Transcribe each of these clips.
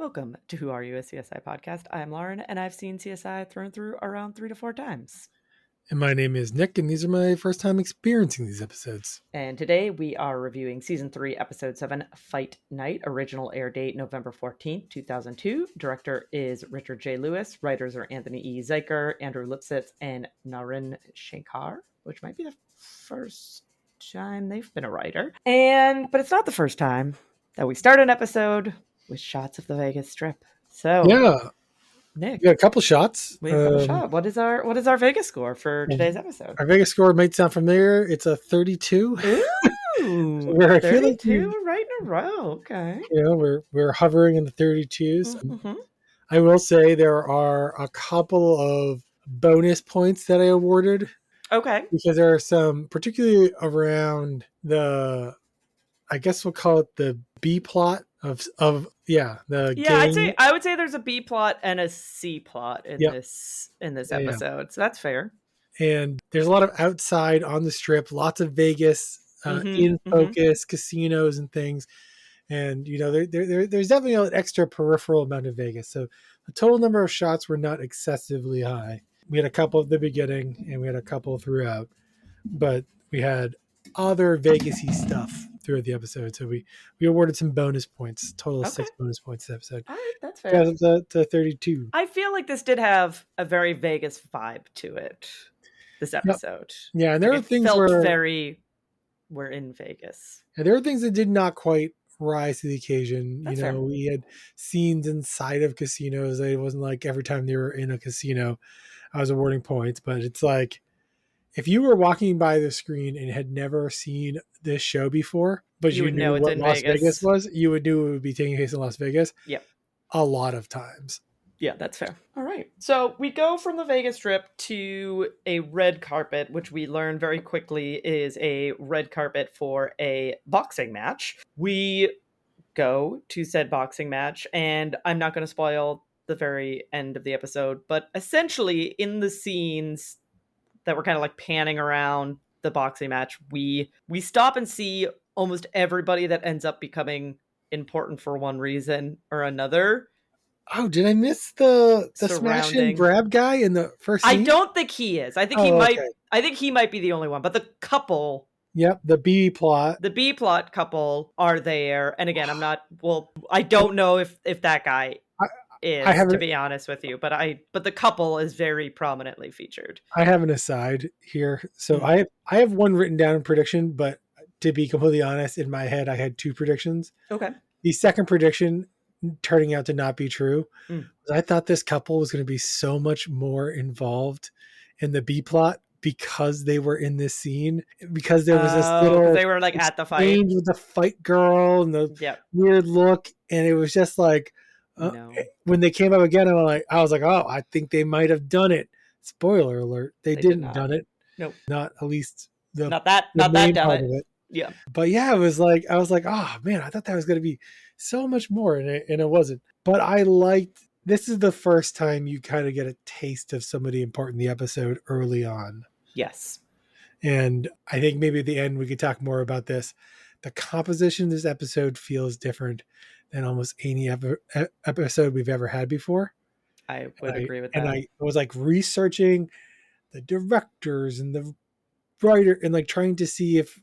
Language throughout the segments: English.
Welcome to Who Are You, a CSI podcast. I'm Lauren, and I've seen CSI thrown through around 3 to 4 times. And my name is Nick, and these are my first time experiencing these episodes. And today we are reviewing Season 3, Episode 7, Fight Night. Original air date November 14th, 2002. Director is Richard J. Lewis. Writers are Anthony E. Zeiker, Andrew Lipsitz, and Naren Shankar, which might be the first time they've been a writer. But it's not the first time that we start an episode with shots of the Vegas Strip. So, Yeah, Nick, we got a couple shots. we have a couple shots. What is our Vegas score for today's episode? Our Vegas score might sound familiar. It's a 32. Ooh, Where I 32 feel like right in a row. Okay. We're hovering in the 32s. Mm-hmm. I will say there are a couple of bonus points that I awarded Okay. because there are some, particularly around the, I guess we'll call it the B plot of the gang. I would say there's a B plot and a C plot in this episode. So that's fair. And there's a lot of outside on the strip, lots of Vegas in focus casinos and things. And there's definitely an extra peripheral amount of Vegas. So the total number of shots were not excessively high. We had a couple at the beginning and we had a couple throughout, but we had other Vegas-y stuff throughout the episode. So we awarded some bonus points, total of 6 bonus points this episode. All right, that's fair. To 32. I feel like this did have a very Vegas vibe to it, this episode. Yeah, and there like are things felt where we're in Vegas. And there were things that did not quite rise to the occasion. That's fair. We had scenes inside of casinos. It wasn't like every time they were in a casino, I was awarding points. But it's like, if you were walking by the screen and had never seen this show before, but you knew what Las Vegas was, you would know it would be taking place in Las Vegas. Yep. A lot of times. Yeah, that's fair. All right. So we go from the Vegas Strip to a red carpet, which we learn very quickly is a red carpet for a boxing match. We go to said boxing match, and I'm not going to spoil the very end of the episode, but essentially in the scenes that we're kind of like panning around the boxing match, we stop and see almost everybody that ends up becoming important for one reason or another. Oh, did I miss the smash and grab guy in the first scene? I don't think he is. I think I think he might be the only one. But the couple. Yep, the B plot. The B plot couple are there. And again, I don't know if that guy to be honest with you. But the couple is very prominently featured. I have an aside here. So I have one written down in prediction, but to be completely honest, in my head, I had 2 predictions. Okay. The second prediction turning out to not be true. I thought this couple was going to be so much more involved in the B plot because they were in this scene, because there was this little they were like at the fight with the fight girl and the weird look, and it was just like when they came up again, I was like, oh, I think they might have done it. Spoiler alert, they didn't done it. Nope. Not at least not that done part it. Of it. Yeah. But yeah, it was like, I was like, oh man, I thought that was going to be so much more, and it wasn't. But I liked, this is the first time you kind of get a taste of somebody important in the episode early on. Yes. And I think maybe at the end we could talk more about this. The composition of this episode feels different than almost any episode we've ever had before. I would agree with that. And I was like researching the directors and the writer and like trying to see if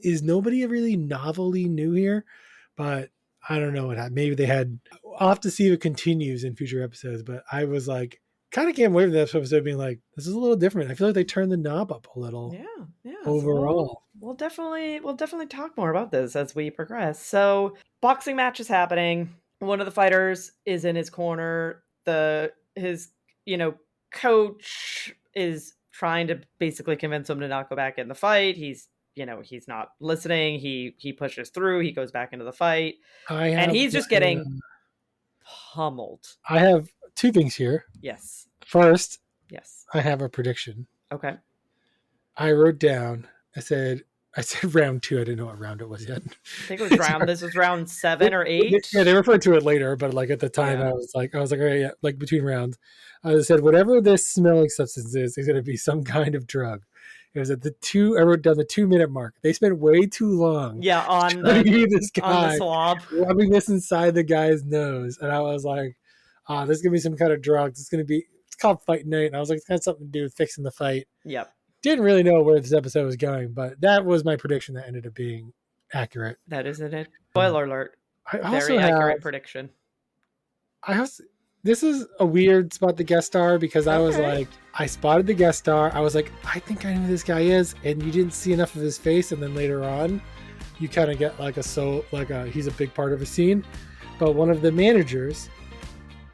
is nobody really novelly new here, but I don't know what happened. Maybe they had. I'll have to see if it continues in future episodes. But I was like, kind of can't wait for this episode being like, this is a little different. I feel like they turned the knob up a little. Yeah. Overall, so we'll definitely talk more about this as we progress. So, boxing match is happening. One of the fighters is in his corner. His coach is trying to basically convince him to not go back in the fight. He's not listening. He pushes through. He goes back into the fight. And he's just getting pummeled. I have 2 things here. Yes. First, yes, I have a prediction. Okay. I wrote down, I said round 2. I didn't know what round it was yet. I think it was this was round 7 or 8. Yeah, they referred to it later, but like at the time I was like, all right, yeah, like between rounds. I said, whatever this smelling substance is going to be some kind of drug. It was at I wrote down the 2-minute mark. They spent way too long Yeah, showing me this on the guy swab. rubbing this inside the guy's nose. And I was like, there's going to be some kind of drugs. It's called Fight Night. And I was like, it's got something to do with fixing the fight. Yep. Didn't really know where this episode was going, but that was my prediction that ended up being accurate. That isn't it. Spoiler alert. I Very also accurate prediction. This is a weird spot the guest star because I was like, I spotted the guest star. I was like, I think I know who this guy is. And you didn't see enough of his face. And then later on, you kind of get he's a big part of a scene. But one of the managers,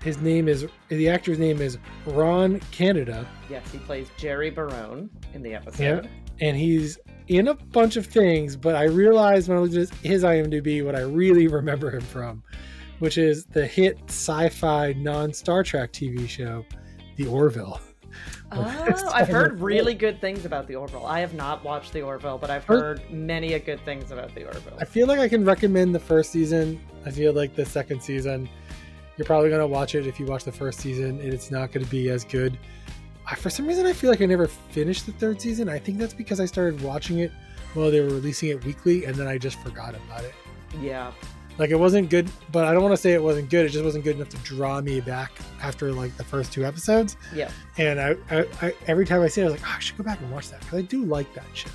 the actor's name is Ron Canada. Yes, he plays Jerry Barone in the episode. Yeah, and he's in a bunch of things, but I realized when I looked at his IMDb what I really remember him from, which is the hit sci-fi non-Star Trek TV show, The Orville. Oh, I've heard really good things about The Orville. I have not watched The Orville, but I've heard many good things about The Orville. I feel like I can recommend the first season. I feel like the second season, you're probably going to watch it if you watch the first season, and it's not going to be as good. For some reason, I feel like I never finished the third season. I think that's because I started watching it while they were releasing it weekly, and then I just forgot about it. Yeah. Like, it wasn't good, but I don't want to say it wasn't good. It just wasn't good enough to draw me back after, like, the first 2 episodes. Yeah. And I every time I see it, I was like, I should go back and watch that, because I do like that show.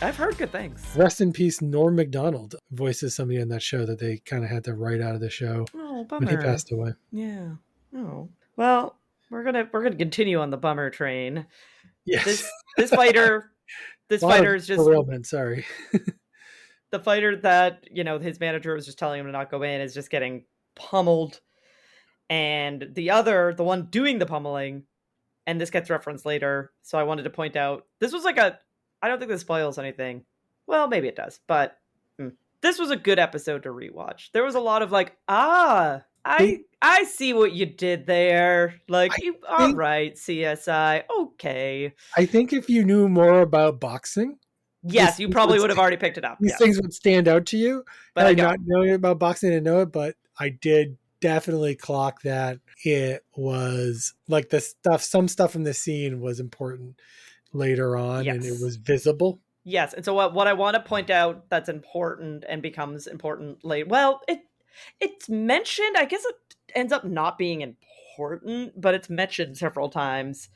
I've heard good things. Rest in peace, Norm Macdonald voices somebody in that show that they kind of had to write out of the show when he passed away. Yeah. Oh. Well, we're gonna continue on the bummer train. Yes. This fighter is just sorry. The fighter that, his manager was just telling him to not go in is just getting pummeled. And the one doing the pummeling, and this gets referenced later, so I wanted to point out, this was I don't think this spoils anything. Well, maybe it does, but this was a good episode to rewatch. There was a lot of I see what you did there. All right, CSI, okay. I think if you knew more about boxing, yes, you probably would have already picked it up. These things would stand out to you. But I not knowing about boxing and know it, but I did definitely clock that it was like some stuff in the scene was important later on, and it was visible. Yes, and so what I want to point out that's important and becomes important later. Well, it's mentioned. I guess it ends up not being important, but it's mentioned several times.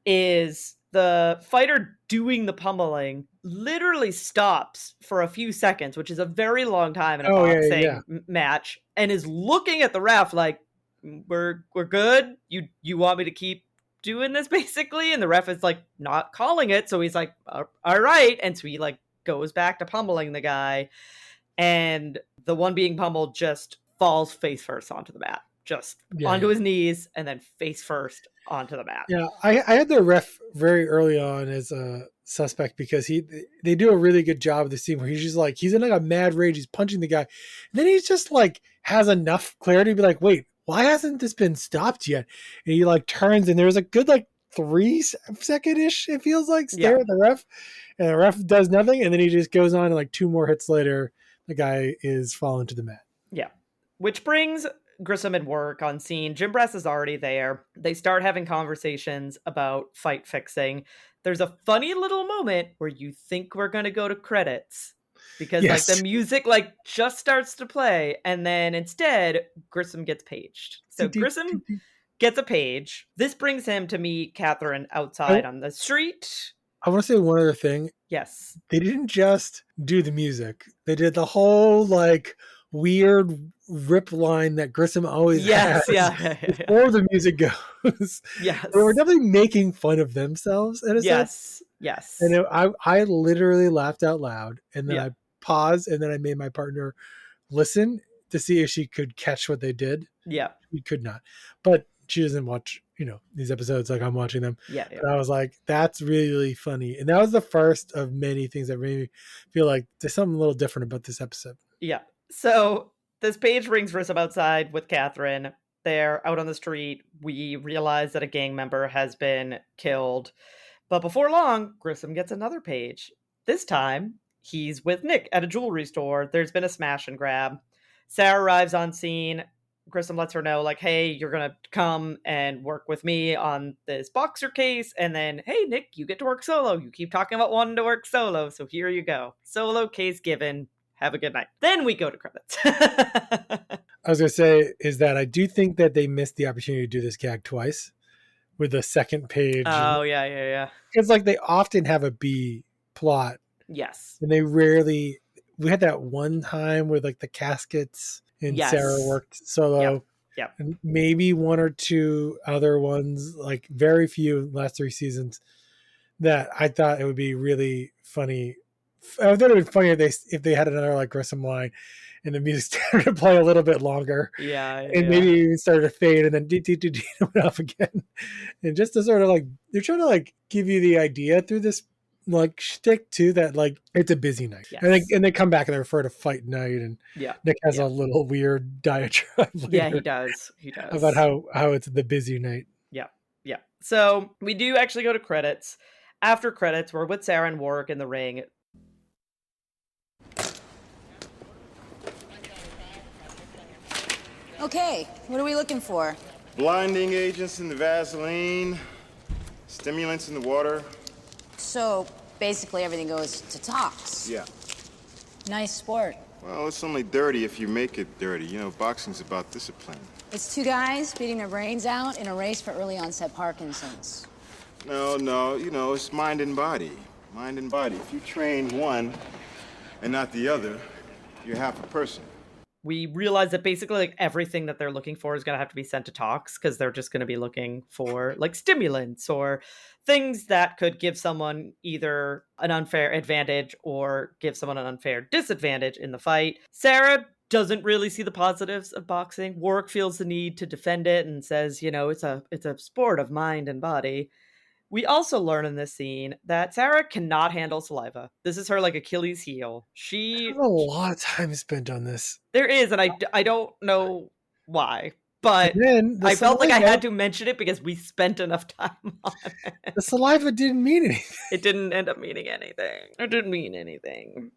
Is the fighter doing the pummeling literally stops for a few seconds, which is a very long time in a boxing match, and is looking at the ref like, we're good. You want me to keep doing this, basically? And the ref is like not calling it, so he's like, all right. And so he goes back to pummeling the guy, and the one being pummeled just falls face first onto the mat, onto his knees, and then face first onto the mat. Yeah, I had the ref very early on as a suspect because they do a really good job of the scene where he's just he's in a mad rage, he's punching the guy, and then he's just has enough clarity to be like, wait, why hasn't this been stopped yet? And he turns, and there's a good 3-second-ish, it feels like, stare at the ref, and the ref does nothing, and then he just goes on, and 2 more hits later, the guy is falling to the mat. Yeah. Which brings Grissom and Work on scene. Jim Bress is already there. They start having conversations about fight fixing. There's a funny little moment where you think we're going to go to credits because the music just starts to play, and then instead Grissom gets paged. So Grissom gets a page. This brings him to meet Catherine outside on the street. I want to say one other thing. Yes. They didn't just do the music. They did the whole weird rip line that Grissom always has before the music goes. Yes. They were definitely making fun of themselves in a sense. Yes. And I literally laughed out loud, and then I paused, and then I made my partner listen to see if she could catch what they did. Yeah. We could not. But she doesn't watch, these episodes like I'm watching them. Yeah. But I was like, that's really funny. And that was the first of many things that made me feel like there's something a little different about this episode. Yeah. So this page rings Grissom outside with Catherine. They're out on the street. We realize that a gang member has been killed. But before long, Grissom gets another page. This time, he's with Nick at a jewelry store. There's been a smash and grab. Sarah arrives on scene. Grissom lets her know, like, hey, you're gonna come and work with me on this boxer case, and then, hey, Nick, you get to work solo. You keep talking about wanting to work solo, so here you go. Solo case given. Have a good night. Then we go to credits. I was going to say is that I do think that they missed the opportunity to do this gag twice with the second page. Oh, yeah. It's like they often have a B plot. Yes. And they rarely. We had that one time with like the caskets and Yes. Sarah worked solo. Yep. And maybe one or two other ones, like very few in the last 3 seasons, that I thought it would be really funny. I thought it would be funny if they had another like Grissom line and the music started to play a little bit longer. Yeah. And maybe even started to fade and then went off again. And just to sort of like, they're trying to like give you the idea through this like shtick too that like it's a busy night. Yes. And they come back and they refer to fight night, and Nick has a little weird diatribe later, he does about how it's the busy night. Yeah. So we do actually go to credits. After credits, we're with Sarah and Warwick in the ring. Okay, what are we looking for? Blinding agents in the Vaseline, stimulants in the water. So, basically everything goes to tox. Yeah. Nice sport. Well, it's only dirty if you make it dirty. You know, boxing's about discipline. It's 2 guys beating their brains out in a race for early onset Parkinson's. No, you know, it's mind and body. Mind and body. If you train one and not the other, you're half a person. We realize that basically like everything that they're looking for is going to have to be sent to tox, because they're just going to be looking for like stimulants or things that could give someone either an unfair advantage or give someone an unfair disadvantage in the fight. Sarah doesn't really see the positives of boxing. Warwick feels the need to defend it and says, you know, it's a sport of mind and body. We also learn in this scene that Sarah cannot handle saliva. This is her like Achilles heel. There's a lot of time spent on this. There is, and I don't know why, but I felt like I had to mention it because we spent enough time on it. The saliva didn't mean anything. It didn't end up meaning anything. It didn't mean anything.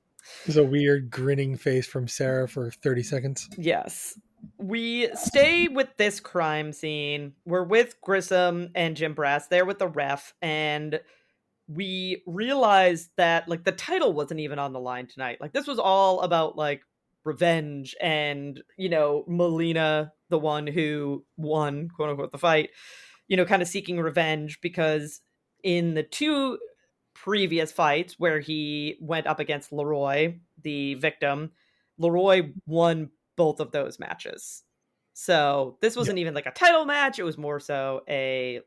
There's a weird grinning face from Sarah for 30 seconds. Yes. We stay with this crime scene. We're with Grissom and Jim Brass. They're with the ref, and we realize that like the title wasn't even on the line tonight. Like this was all about like revenge and, you know, Melina, the one who won, quote unquote, the fight, you know, kind of seeking revenge because in the 2 previous fights where he went up against Leroy, the victim, Leroy won both of those matches. So this wasn't even like a title match. It was more so a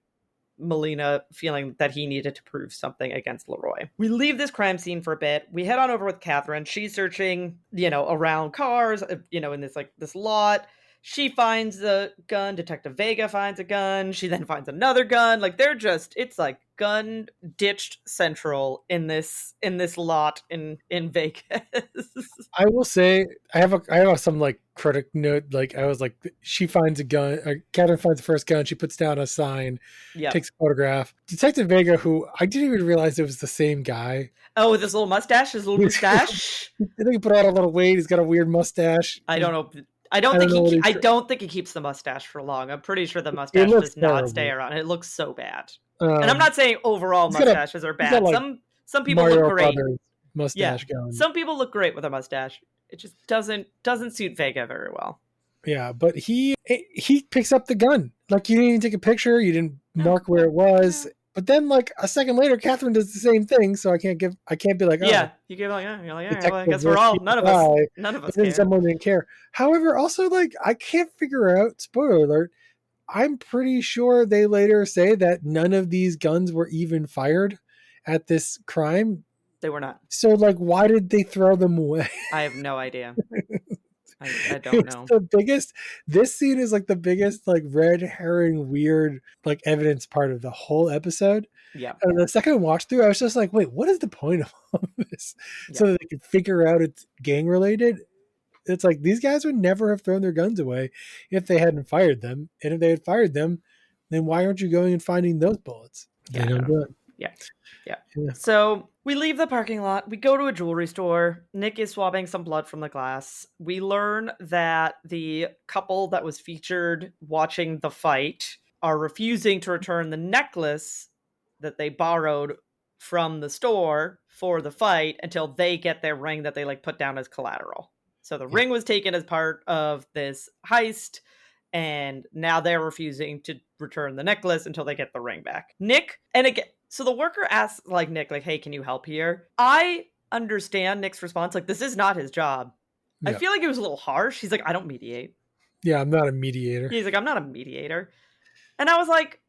Melina feeling that he needed to prove something against Leroy. We leave this crime scene for a bit. We head on over with Catherine. She's searching, you know, around cars, you know, in this like this lot. She finds a gun. Detective Vega finds a gun. She then finds another gun. Like they're just, it's like gun ditched central in this lot in Vegas. I will say I have some like critic note. Like I was like, she finds a gun. Catherine finds the first gun. She puts down a sign, takes a photograph. Detective Vega, who I didn't even realize it was the same guy. Oh, with his little mustache, his little mustache. I think he put out a little weight. He's got a weird mustache. I don't know. I don't think he keeps the mustache for long. I'm pretty sure the mustache does not stay around. It looks so bad. And I'm not saying overall mustaches are bad. Like some people Mario look great. Mustache going. Some people look great with a mustache. It just doesn't suit Vega very well. Yeah, but he picks up the gun. Like you didn't even take a picture. You didn't mark where it was. But then, like a second later, Catherine does the same thing. So I can't be like, oh, yeah. You give like, yeah, you're like, yeah. Well, I guess we're all none of us care. Someone didn't care. However, also like I can't figure out. Spoiler alert. I'm pretty sure they later say that none of these guns were even fired at this crime. They were not. So like, why did they throw them away? I have no idea. I don't know. This scene is like the biggest like red herring weird like evidence part of the whole episode. Yeah. And the second watch through, I was just like, wait, what is the point of all of this? Yeah. So that they could figure out it's gang related. It's like these guys would never have thrown their guns away if they hadn't fired them. And if they had fired them, then why aren't you going and finding those bullets? Yeah. Yeah. So We leave the parking lot. We go to a jewelry store. Nick is swabbing some blood from the glass. We learn that the couple that was featured watching the fight are refusing to return the necklace that they borrowed from the store for the fight until they get their ring that they like put down as collateral. So the Yeah. ring was taken as part of this heist, and now they're refusing to return the necklace until they get the ring back. Nick, and again, so the worker asks like Nick, like, "Hey, can you help here?" I understand Nick's response, like, this is not his job. I Yeah. feel like it was a little harsh. He's like, "I don't mediate." Yeah, I'm not a mediator. He's like, "I'm not a mediator," and I was like,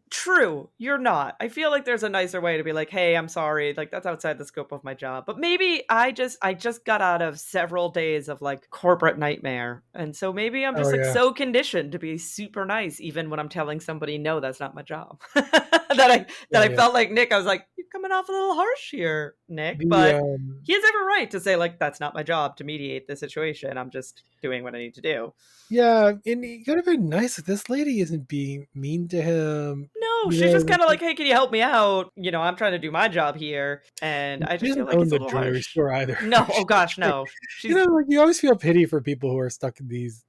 true, you're not. I feel like there's a nicer way to be like, "Hey, I'm sorry, like that's outside the scope of my job." But maybe I just got out of several days of like corporate nightmare. And so maybe I'm Oh just like yeah. so conditioned to be super nice even when I'm telling somebody no, that's not my job. that I Yeah. felt like Nick, I was like, "You're coming off a little harsh here, Nick." The But he has every right to say like that's not my job to mediate the situation. I'm just doing what I need to do. yeah, and you gotta be nice. This lady isn't being mean to him. No, You she's just know, kind of like, "Hey, can you help me out? I'm trying to do my job here." And I she just feel doesn't like own it's a the little jewelry harsh. store either. No, oh gosh, no. You She's know, like you always feel pity for people who are stuck in these,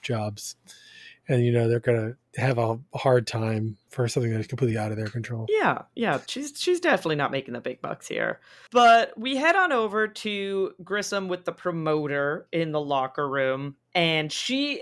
jobs, and they're gonna have a hard time for something that's completely out of their control. yeah, she's definitely not making the big bucks here. But we head on over to Grissom with the promoter in the locker room, and she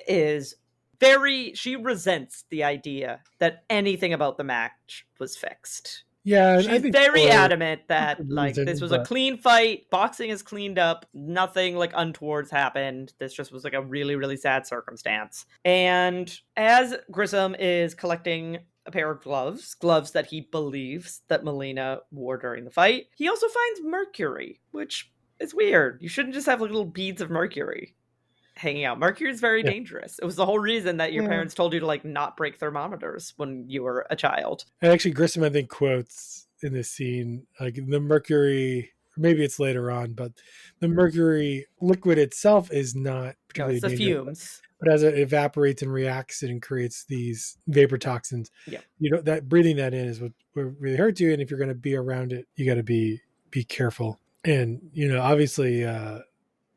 resents the idea that anything about the match was fixed. Yeah, and I She's think very for adamant a that good like this reason, was a but clean fight, boxing is cleaned up, nothing like untowards happened. This just was like a really, really sad circumstance. And as Grissom is collecting a pair of gloves that he believes that Melina wore during the fight, he also finds mercury, which is weird. You shouldn't just have like little beads of mercury hanging out. Mercury is very yeah, dangerous. It was the whole reason that your yeah. parents told you to like not break thermometers when you were a child. And actually, Grissom, I think, quotes in this scene like the mercury. Maybe it's later on, but the mercury liquid itself is not No, particularly it's the dangerous. fumes. But as it evaporates and reacts and creates these vapor toxins, Yeah. that breathing that in is what really hurts you. And if you're going to be around it, you got to be careful. And obviously,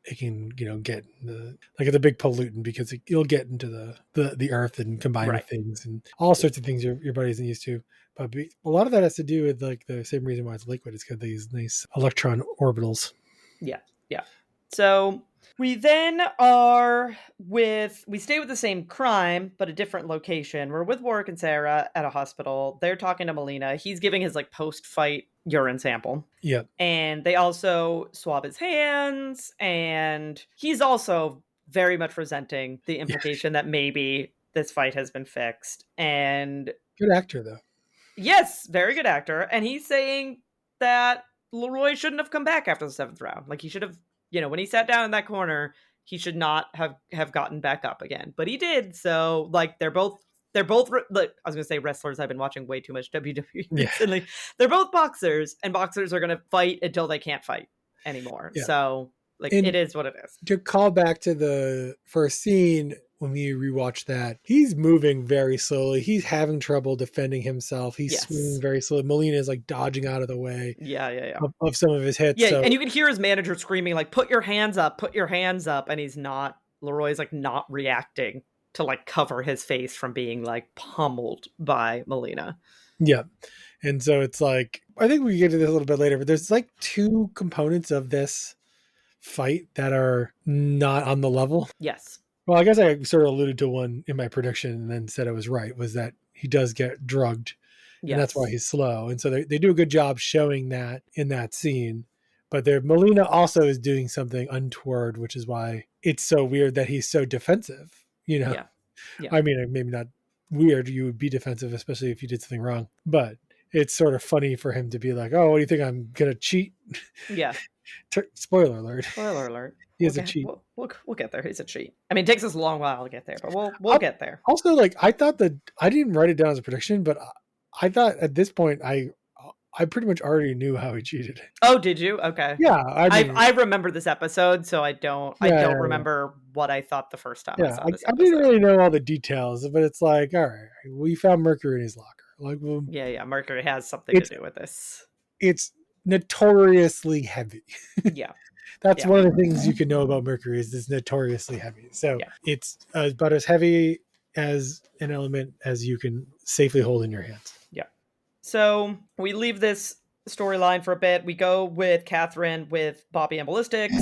it can get in like it's a big pollutant because you'll get into the earth and combine Right. with things and all sorts of things your body isn't used to. But a lot of that has to do with like the same reason why it's liquid. It's got these nice electron orbitals. Yeah. Yeah. So we then we stay with the same crime, but a different location. We're with Warwick and Sarah at a hospital. They're talking to Melina. He's giving his like post-fight urine sample. Yeah. And they also swab his hands. And he's also very much resenting the implication that maybe this fight has been fixed. And Good actor though. yes, very good actor. And he's saying that Leroy shouldn't have come back after the 7th round. Like he should have, when he sat down in that corner, he should not have gotten back up again. But he did. So like they're both like, I was going to say wrestlers. I've been watching way too much WWE Yeah. recently. They're both boxers, and boxers are going to fight until they can't fight anymore. Yeah. So like And it is what it is. to call back to the first scene, when we rewatch that, he's moving very slowly. He's having trouble defending himself. He's Yes. swinging very slowly. Melina is like dodging out of the way Yeah. of some of his hits. Yeah, So and you can hear his manager screaming like, put your hands up, and he's not. Leroy's like not reacting to like cover his face from being like pummeled by Melina. yeah. And so it's like, I think we get to this a little bit later, but there's like two components of this fight that are not on the level. Yes. Well, I guess I sort of alluded to one in my prediction and then said I was right, was that he does get drugged. Yes. And that's why he's slow. And so they do a good job showing that in that scene. But Melina also is doing something untoward, which is why it's so weird that he's so defensive. Yeah. I mean, maybe not weird. You would be defensive, especially if you did something wrong. But it's sort of funny for him to be like, "Oh, what do you think? I'm gonna cheat?" Yeah. Spoiler alert. Spoiler alert. He is a cheat. We'll get there. He's a cheat. I mean, it takes us a long while to get there, but we'll get there. Also, like I thought that I didn't write it down as a prediction, but I thought at this point I pretty much already knew how he cheated. Oh, did you? Okay. Yeah, I remember this episode, so I don't remember what I thought the first time I saw this episode. I didn't really know all the details, but it's like, all right, we found mercury in his locker. Like, well, yeah, mercury has something to do with this. It's notoriously heavy. Yeah. That's Yeah. one of the things you can know about mercury is it's notoriously heavy. So Yeah. it's about as heavy as an element as you can safely hold in your hands. Yeah. So we leave this storyline for a bit. We go with Catherine with Bobby and ballistics.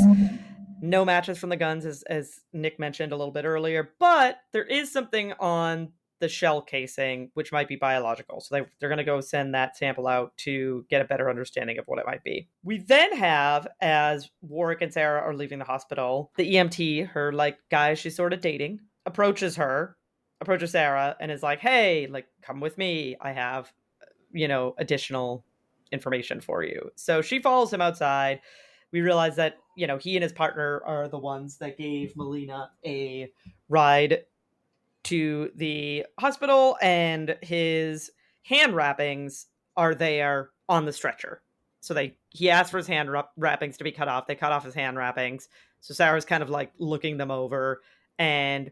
No matches from the guns, as Nick mentioned a little bit earlier, but there is something on the shell casing which might be biological. So they're going to go send that sample out to get a better understanding of what it might be. We then have, as Warwick and Sarah are leaving the hospital, the EMT, her like guy she's sort of dating, approaches Sarah, and is like, hey, like, come with me. I have, additional information for you. So she follows him outside. We realize that, he and his partner are the ones that gave Melina a ride to the hospital, and his hand wrappings are there on the stretcher. So he asked for his hand wrappings to be cut off. They cut off his hand wrappings. So Sarah's kind of like looking them over, and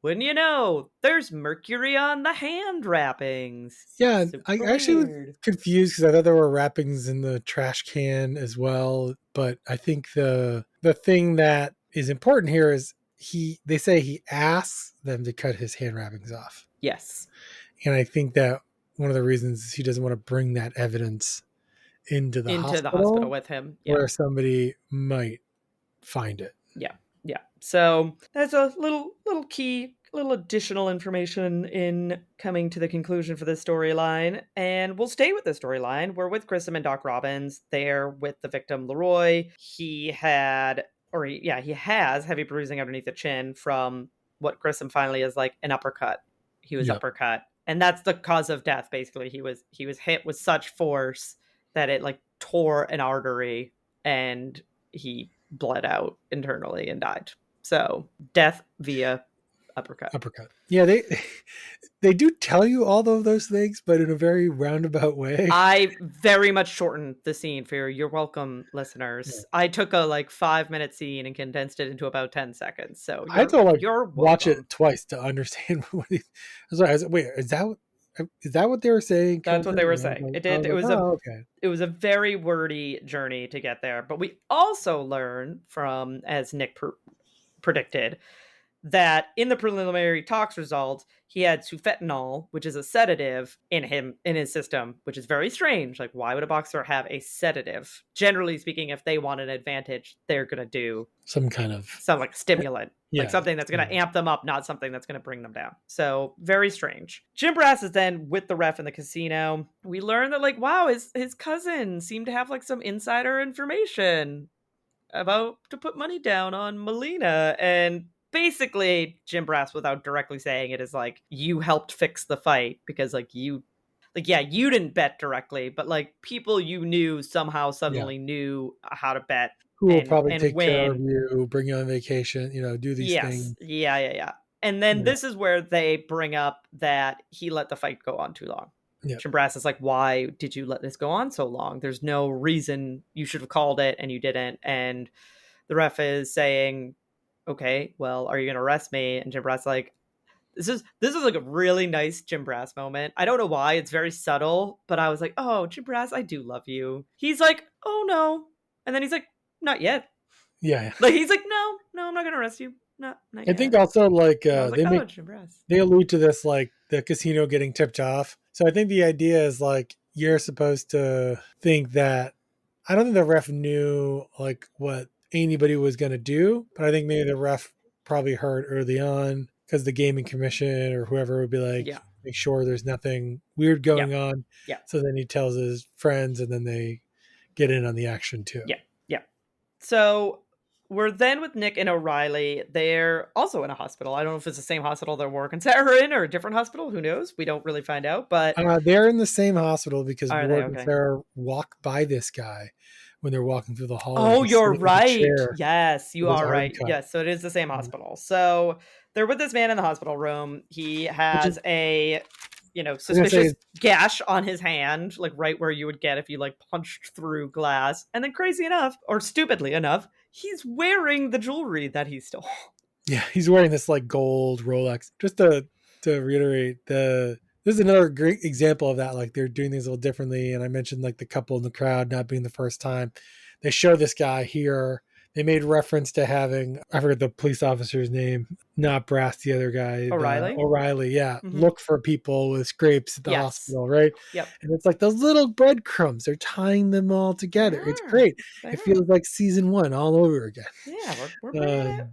wouldn't you know, there's mercury on the hand wrappings. Yeah, Super I actually weird. was confused because I thought there were wrappings in the trash can as well. But I think the thing that is important here is they say he asks them to cut his hand wrappings off. Yes. And I think that one of the reasons is he doesn't want to bring that evidence into the hospital with him. Yeah. where somebody might find it. Yeah. Yeah. So that's a little key, little additional information in coming to the conclusion for this storyline. And we'll stay with the storyline. We're with Grissom and Doc Robbins. They're with the victim, Leroy. He has heavy bruising underneath the chin from what Grissom finally is like an uppercut. He was uppercut. And that's the cause of death, basically. He was hit with such force that it like tore an artery, and he bled out internally and died. So death via uppercut. Yeah, they do tell you all of those things, but in a very roundabout way. I very much shortened the scene for your welcome, listeners. Yeah. I took a 5-minute scene and condensed it into about 10 seconds. So I had to watch it twice to understand what he was like. Wait, is that what they were saying? That's what they were saying. It was a very wordy journey to get there. But we also learn from, as Nick predicted, that in the preliminary tox results, he had sufetanol, which is a sedative in his system, which is very strange. Like, why would a boxer have a sedative? Generally speaking, if they want an advantage, they're going to do some like stimulant, like something that's going to amp them up, not something that's going to bring them down. So very strange. Jim Brass is then with the ref in the casino. We learn that wow, his cousin seemed to have some insider information about to put money down on Melina, and basically Jim Brass, without directly saying it, is you helped fix the fight because you didn't bet directly, but people you knew somehow suddenly knew how to bet, who will probably take care of you, bring you on vacation, do these things. Yeah. And then this is where they bring up that he let the fight go on too long. Jim Brass is like, why did you let this go on so long? There's no reason. You should have called it and you didn't. And the ref is saying, okay, well, are you going to arrest me? And Jim Brass is like, this is a really nice Jim Brass moment. I don't know why. It's very subtle, but I was like, oh, Jim Brass, I do love you. He's like, oh no. And then he's like, not yet. Yeah. He's like, no, I'm not going to arrest you. Not yet. I think also they allude to this, the casino getting tipped off. So I think the idea is you're supposed to think that, I don't think the ref knew what anybody was going to do, but I think maybe the ref probably heard early on because the gaming commission or whoever would be make sure there's nothing weird going on. Yeah. So then he tells his friends and then they get in on the action too. Yeah. So we're then with Nick and O'Reilly. They're also in a hospital. I don't know if it's the same hospital they're working Sarah in or a different hospital. Who knows? We don't really find out. But they're in the same hospital because Sarah walk by this guy when they're walking through the hall. Oh, you're right. Yes, you are right. Yes, so it is the same hospital. So they're with this man in the hospital room. He has a suspicious gash on his hand, right where you would get if you punched through glass. And then crazy enough, or stupidly enough, he's wearing the jewelry that he stole. Yeah, he's wearing this gold Rolex. Just to reiterate, the This is another great example of that. Like they're doing things a little differently. And I mentioned like the couple in the crowd not being the first time. They show this guy here. They made reference to having, I forget the police officer's name, not Brass, the other guy, O'Reilly? O'Reilly, yeah. Mhm. Look for people with scrapes at the Yes. hospital, right? Yep. And it's like those little breadcrumbs, they're tying them all together. It's great. It feels like season 1 all over again. Yeah, we're bringing it.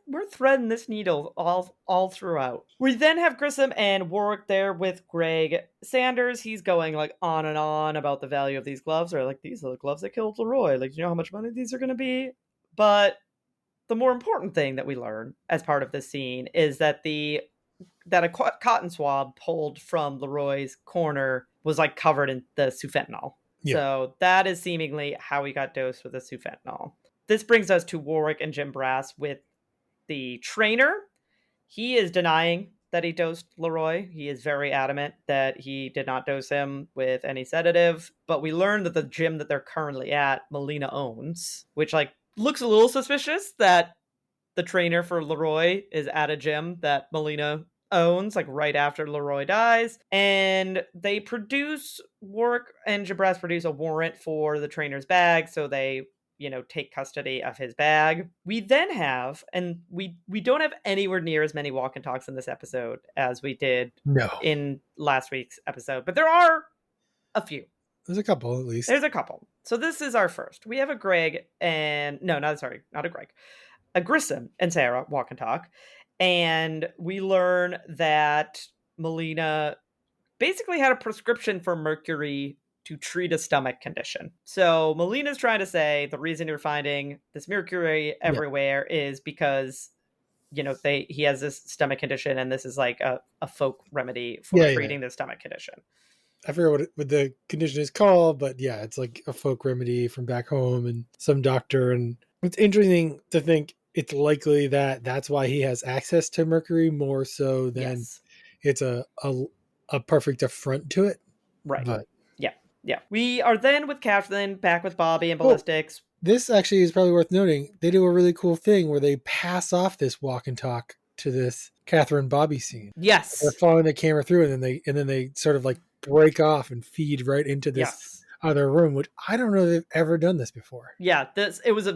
We're threading this needle all throughout. We then have Grissom and Warwick there with Greg Sanders. He's going like on and on about the value of these gloves, or like these are the gloves that killed Leroy. Like, you know how much money these are going to be? But the more important thing that we learn as part of this scene is that that a cotton swab pulled from Leroy's corner was like covered in the sufentanol. Yeah. So that is seemingly how he got dosed with the sufentanol. This brings us to Warwick and Jim Brass with the trainer. He is denying that he dosed Leroy. He is very adamant that he did not dose him with any sedative. But we learned that the gym that they're currently at, Melina owns, which like looks a little suspicious that the trainer for Leroy is at a gym that Melina owns, like right after Leroy dies. And they Warwick and Jabras produce a warrant for the trainer's bag, so they, take custody of his bag. We then have, and we don't have anywhere near as many walk and talks in this episode as we did in last week's episode, but there are a few. There's a couple at least. There's a couple. So this is our first. We have a Greg and, not a Greg. A Grissom and Sarah walk and talk, and we learn that Melina basically had a prescription for mercury to treat a stomach condition. So Melina's trying to say the reason you're finding this mercury everywhere is because he has this stomach condition, and this is like a folk remedy for treating the stomach condition. I forget what the condition is called, but yeah, it's like a folk remedy from back home and some doctor. And it's interesting to think it's likely that that's why he has access to mercury more so than it's a perfect affront to it. Right. But yeah. We are then with Catherine back with Bobby and Ballistics. This actually is probably worth noting. They do a really cool thing where they pass off this walk and talk to this Catherine Bobby scene. Yes. They're following the camera through, and then they sort of like break off and feed right into this other room, which I don't know if they've ever done this before. Yeah, it was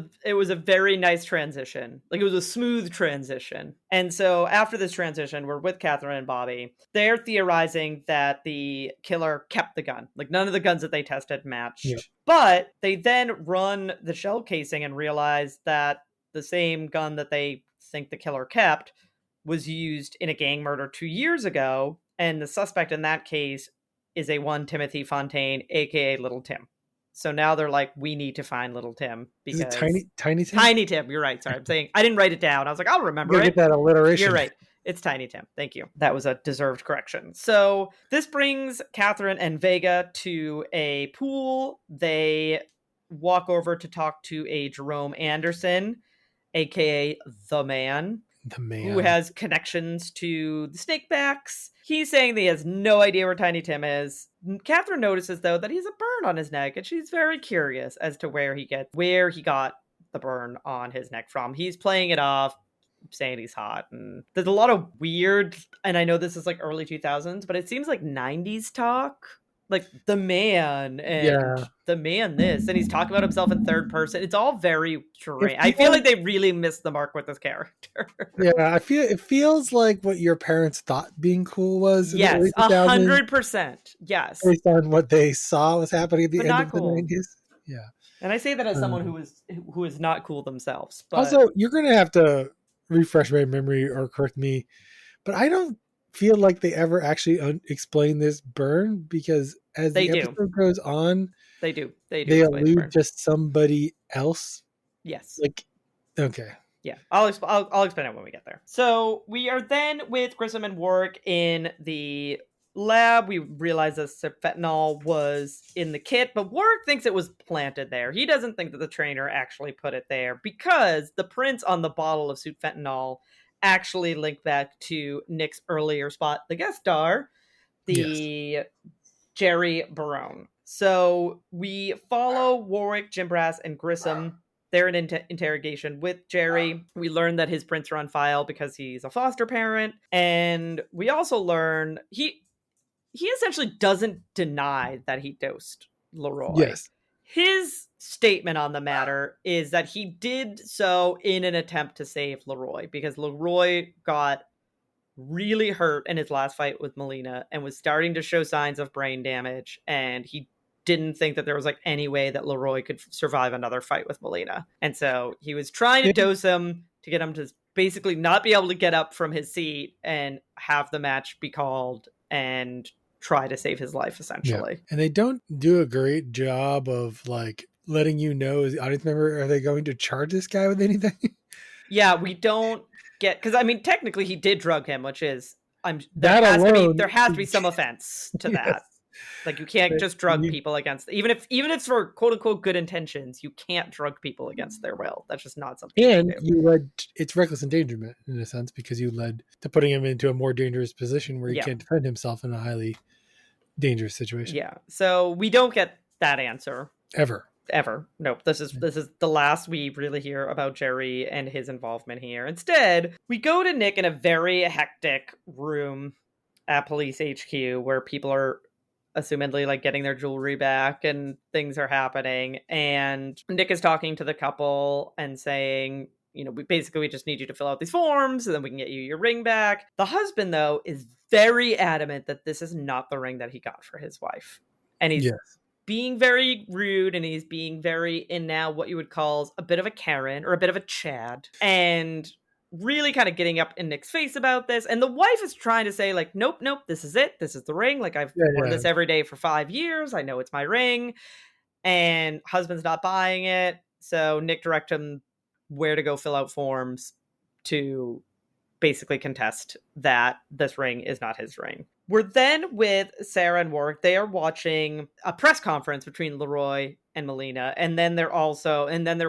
a very nice transition. Like, it was a smooth transition. And so after this transition, we're with Catherine and Bobby. They're theorizing that the killer kept the gun. Like, none of the guns that they tested matched. Yeah. But they then run the shell casing and realize that the same gun that they think the killer kept was used in a gang murder 2 years ago. And the suspect in that case is a one Timothy Fontaine, aka Little Tim. So now they're like, we need to find Little Tim because is it Tiny Tim? Tiny Tim. You're right. Sorry, I'm saying I didn't write it down. I was like, I'll remember it. Get that alliteration. You're right. It's Tiny Tim. Thank you. That was a deserved correction. So this brings Catherine and Vega to a pool. They walk over to talk to a Jerome Anderson, aka the man. Who has connections to the Snakebacks. He's saying that he has no idea where Tiny Tim is. Catherine notices, though, that he has a burn on his neck, and she's very curious as to where he got the burn on his neck from. He's playing it off, saying he's hot. And there's a lot of weird, and I know this is like early 2000s, but it seems like 90s talk. Like the man and the man this, and he's talking about himself in third person. It's all very strange. I feel like they really missed the mark with this character. Yeah, it feels like what your parents thought being cool was. Yes, 100%. Yes, based on what they saw was happening at the end of the 90s. Yeah, and I say that as someone who is not cool themselves. But also, you're going to have to refresh my memory or correct me, but I don't feel like they ever actually explain this burn, because as the episode goes on, they do. They allude to somebody else. Yes. Like, okay. Yeah, I'll explain it when we get there. So we are then with Grissom and Warwick in the lab. We realize that fentanyl was in the kit, but Warwick thinks it was planted there. He doesn't think that the trainer actually put it there because the prints on the bottle of fentanyl actually link back to Nick's earlier spot, the guest star, Jerry Barone. So we follow Warwick, Jim Brass, and Grissom. They're in interrogation with Jerry. We learn that his prints are on file because he's a foster parent. And we also learn he essentially doesn't deny that he dosed Leroy. Yes. His statement on the matter is that he did so in an attempt to save Leroy, because Leroy got really hurt in his last fight with Melina and was starting to show signs of brain damage, and he didn't think that there was like any way that Leroy could survive another fight with Melina. And so he was trying to dose him to get him to basically not be able to get up from his seat and have the match be called and try to save his life, essentially. Yeah. And they don't do a great job of like letting you know as the audience member, are they going to charge this guy with anything? Yeah, we don't get, because I mean technically he did drug him, which is That alone there has to be some offense to that. Yes. Like you can't just drug people against, even if it's for quote unquote good intentions, you can't drug people against their will. That's just not something. And it's reckless endangerment in a sense, because you led to putting him into a more dangerous position where he can't defend himself in a highly dangerous situation. Yeah. So we don't get that answer Ever. Nope. This is the last we really hear about Jerry and his involvement here. Instead, we go to Nick in a very hectic room at Police HQ where people are assumedly like getting their jewelry back and things are happening. And Nick is talking to the couple and saying, you know, we just need you to fill out these forms and then we can get you your ring back. The husband, though, is very adamant that this is not the ring that he got for his wife. And he's being very rude, and he's being very, in now what you would call a bit of a Karen or a bit of a Chad, and really kind of getting up in Nick's face about this. And the wife is trying to say like, nope, this is it. This is the ring. Like I've worn this every day for 5 years. I know it's my ring. And husband's not buying it. So Nick directs him where to go fill out forms to basically contest that this ring is not his ring. We're then with Sarah and Warwick. They are watching a press conference between Leroy and Melina, and then they're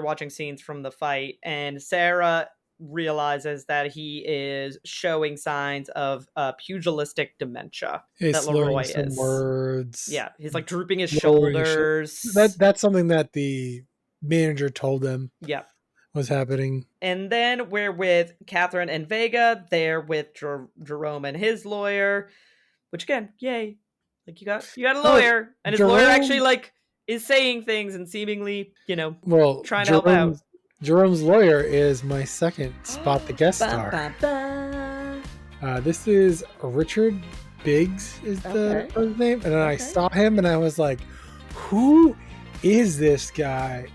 watching scenes from the fight, and Sarah realizes that he is showing signs of pugilistic dementia. That Leroy is. Words. Yeah, he's like drooping his shoulders. That's something that the manager told them. Yeah. Was happening. And then we're with Catherine and Vega. They're with Jerome and his lawyer, which again, yay. Like you got a lawyer, and his lawyer actually like is saying things and seemingly, you know, trying to help out. Jerome's lawyer is my second spot the guest star. This is Richard Biggs is the name. And then I saw him and I was like, who is this guy?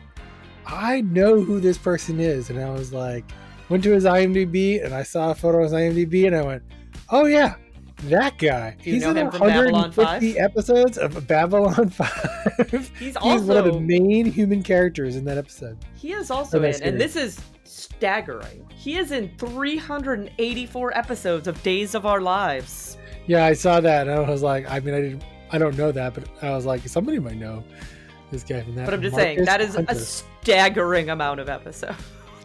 I know who this person is. And I was like, went to his IMDb and I saw a photo of his IMDb and I went, oh yeah, that guy. He's in 150 episodes of Babylon 5. He's one of the main human characters in that episode. He is also in, and this is staggering, he is in 384 episodes of Days of Our Lives. Yeah, I saw that and I was like, I mean, I don't know that, but I was like, somebody might know this guy from that. But I'm just saying, that is a staggering amount of episodes.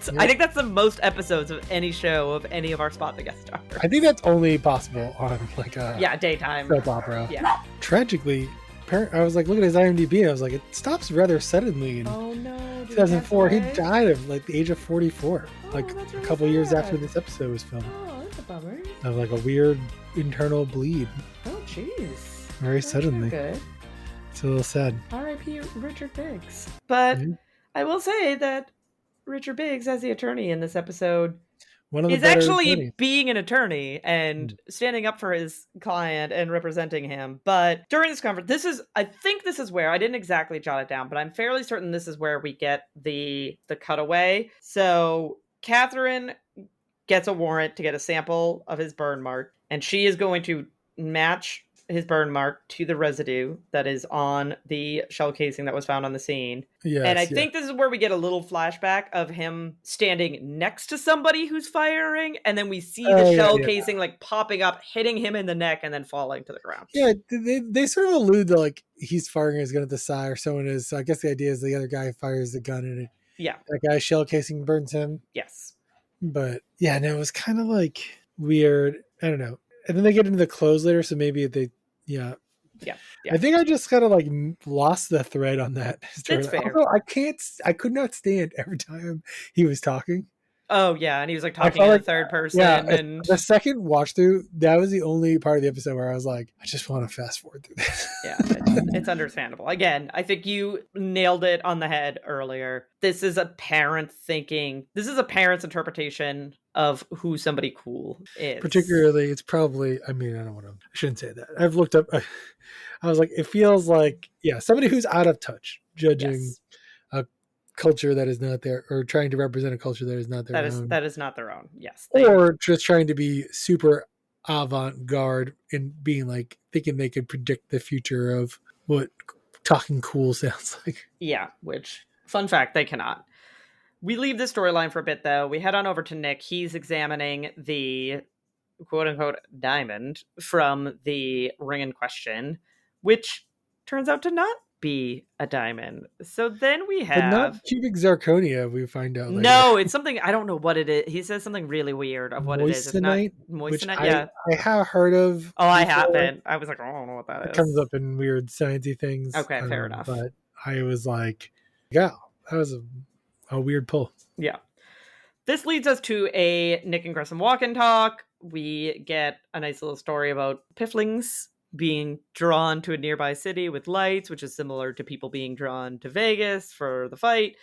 Yep. I think that's the most episodes of any show of any of our Spot the Guest Stars. I think that's only possible on like a daytime soap opera. Yeah. Tragically, I was like looking at his IMDb and I was like, it stops rather suddenly in 2004. He died at like the age of 44, like a couple years after this episode was filmed. Oh, that's a bummer. Of like a weird internal bleed. Oh, jeez. Very suddenly. Good. It's a little sad. R.I.P. Richard Biggs. But I will say that Richard Biggs, as the attorney in this episode, is actually being an attorney and standing up for his client and representing him. But during this conference, I think this is where, I didn't exactly jot it down, but I'm fairly certain this is where we get the cutaway. So Catherine gets a warrant to get a sample of his burn mark, and she is going to match his burn mark to the residue that is on the shell casing that was found on the scene. Yes, and I think this is where we get a little flashback of him standing next to somebody who's firing, and then we see the shell casing like popping up, hitting him in the neck, and then falling to the ground. Yeah, they sort of allude to like he's firing his gun at the side or someone is. So I guess the idea is the other guy fires the gun and that guy's shell casing burns him. Yes. But yeah, no, it was kind of like weird. I don't know. And then they get into the close later, so maybe they, yeah. I think I just kind of like lost the thread on that. That's fair. Also, I could not stand every time he was talking. Oh yeah, and he was like I talking felt in the like, third person, yeah, and the second watch through, that was the only part of the episode where I was like, I just want to fast forward through this. yeah, it's understandable. Again, I think you nailed it on the head earlier. This is a parent's interpretation of who somebody cool is. Particularly, it's probably, I mean, I shouldn't say that. I've looked up, I was like, it feels like, yeah, somebody who's out of touch, judging Yes. a culture that is not there, or trying to represent a culture that is not their own. That is not their own. Yes. Or just trying to be super avant-garde and being like, thinking they could predict the future of what talking cool sounds like. Yeah, which, fun fact, they cannot. We leave the storyline for a bit, though. We head on over to Nick. He's examining the quote-unquote diamond from the ring in question, which turns out to not be a diamond. So then we But not have... cubic zirconia, we find out later. No, it's something, I don't know what it is. He says something really weird of what it is. It's not Moissanite, which moissanite, yeah. I have heard of. Oh, I before. haven't. I was like, I don't know what that is. It comes up in weird sciencey things. Okay, fair enough. But I was like, yeah, that was a weird pull. Yeah. This leads us to a Nick and Grissom walk and talk. We get a nice little story about pifflings being drawn to a nearby city with lights, which is similar to people being drawn to Vegas for the fight.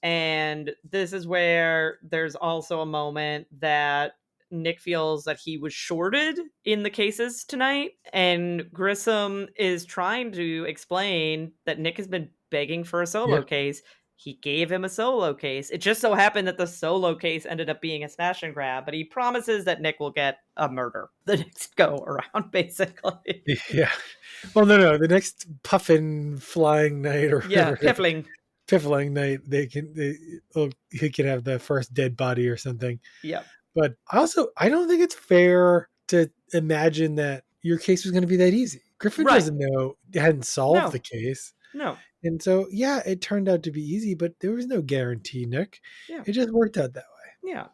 And this is where there's also a moment that Nick feels that he was shorted in the cases tonight. And Grissom is trying to explain that Nick has been begging for a solo case. He gave him a solo case. It just so happened that the solo case ended up being a smash and grab, but he promises that Nick will get a murder the next go around, basically. Yeah. Well, no. The next puffin flying night, or piffling night, he can have the first dead body or something. Yeah. But also, I don't think it's fair to imagine that your case was going to be that easy. Griffin doesn't know, hadn't solved the case. No. And so, yeah, it turned out to be easy, but there was no guarantee, Nick. Yeah. It just worked out that way. Yeah.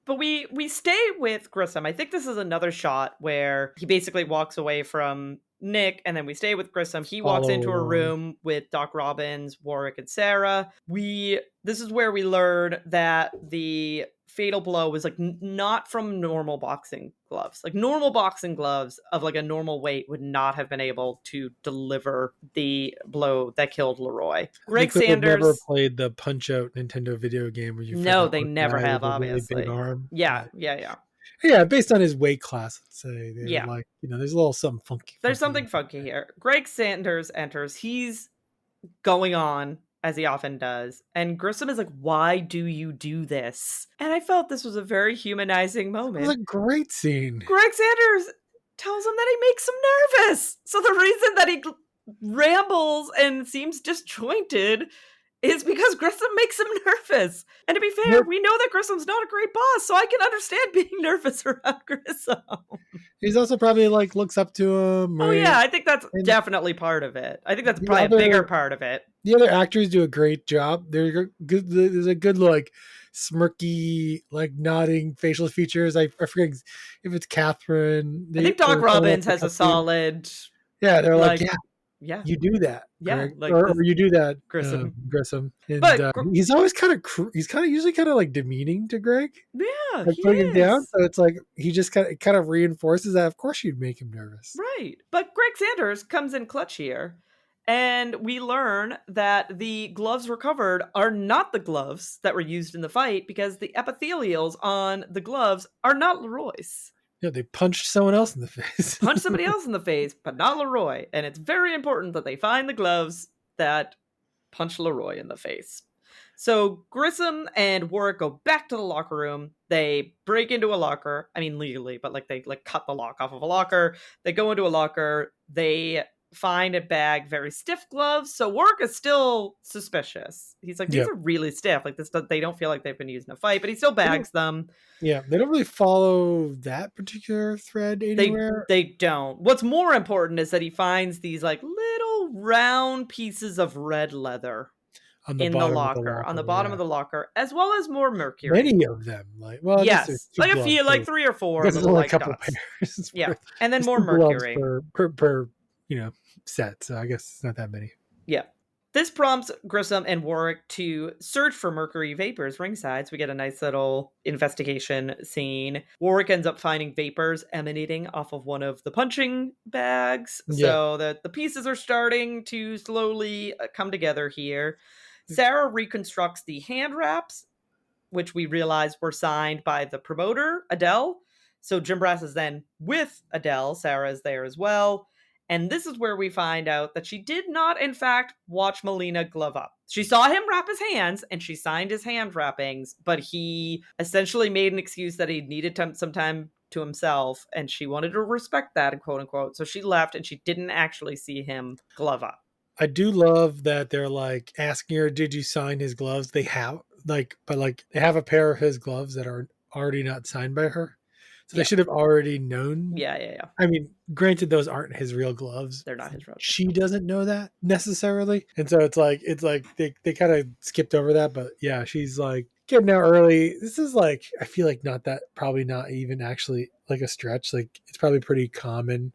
But we stay with Grissom. I think this is another shot where he basically walks away from Nick, and then we stay with Grissom. He walks into a room with Doc Robbins, Warwick, and Sarah. This is where we learn that the fatal blow was like not from normal boxing gloves. Like normal boxing gloves of like a normal weight would not have been able to deliver the blow that killed Leroy. Greg Sanders never played the Punch Out Nintendo video game where you they never have, obviously. Really big arm. Yeah, based on his weight class, let's say. Like, there's a little something funky. There's something funky here. Greg Sanders enters. He's going on, as he often does. And Grissom is like, why do you do this? And I felt this was a very humanizing moment. It was a great scene. Greg Sanders tells him that he makes him nervous. So the reason that he rambles and seems disjointed is because Grissom makes him nervous. And to be fair, we know that Grissom's not a great boss, so I can understand being nervous around Grissom. He's also probably like looks up to him. Oh yeah, I think that's definitely part of it. I think that's probably a bigger part of it. The other actors do a great job. They're good. There's a good like smirky, like nodding facial features. I forget if it's Catherine. I think Doc Robbins has a solid. Yeah, they're like yeah, you do that. Yeah, like or you do that, Grissom. And, but he's always usually kind of like demeaning to Greg. Yeah, like putting him down. So it's like he just kind of reinforces that. Of course, you'd make him nervous, right? But Greg Sanders comes in clutch here, and we learn that the gloves recovered are not the gloves that were used in the fight because the epithelials on the gloves are not Leroy's. Yeah, they punched someone else in the face. Punched somebody else in the face, but not Leroy. And it's very important that they find the gloves that punch Leroy in the face. So Grissom and Warwick go back to the locker room. They break into a locker. I mean, legally, but like they cut the lock off of a locker. They go into a locker. They find a bag, very stiff gloves. So Warwick is still suspicious. He's like, these are really stiff. Like this, they don't feel like they've been used in a fight, but he still bags them. Yeah, they don't really follow that particular thread anywhere. They don't. What's more important is that he finds these like little round pieces of red leather on the locker, on the bottom of the locker, as well as more mercury. Many of them, like yes, like a few, like 3 or 4. There's only a couple pairs. Yeah, and then more mercury per set. So I guess it's not that many. Yeah. This prompts Grissom and Warwick to search for mercury vapors ringside. So we get a nice little investigation scene. Warwick ends up finding vapors emanating off of one of the punching bags. Yeah. So that the pieces are starting to slowly come together here. Sarah reconstructs the hand wraps, which we realize were signed by the promoter, Adele. So Jim Brass is then with Adele. Sarah is there as well. And this is where we find out that she did not, in fact, watch Melina glove up. She saw him wrap his hands and she signed his hand wrappings, but he essentially made an excuse that he needed some time to himself, and she wanted to respect that, quote unquote. So she left and she didn't actually see him glove up. I do love that they're like asking her, "Did you sign his gloves?" They have but they have a pair of his gloves that are already not signed by her, so they should have already known. Yeah. I mean, granted, those aren't his real gloves. They're not his real gloves. She doesn't know that necessarily, and so it's like they kind of skipped over that. But yeah, she's like getting out early. This is like, I feel like probably not even actually like a stretch. Like, it's probably pretty common.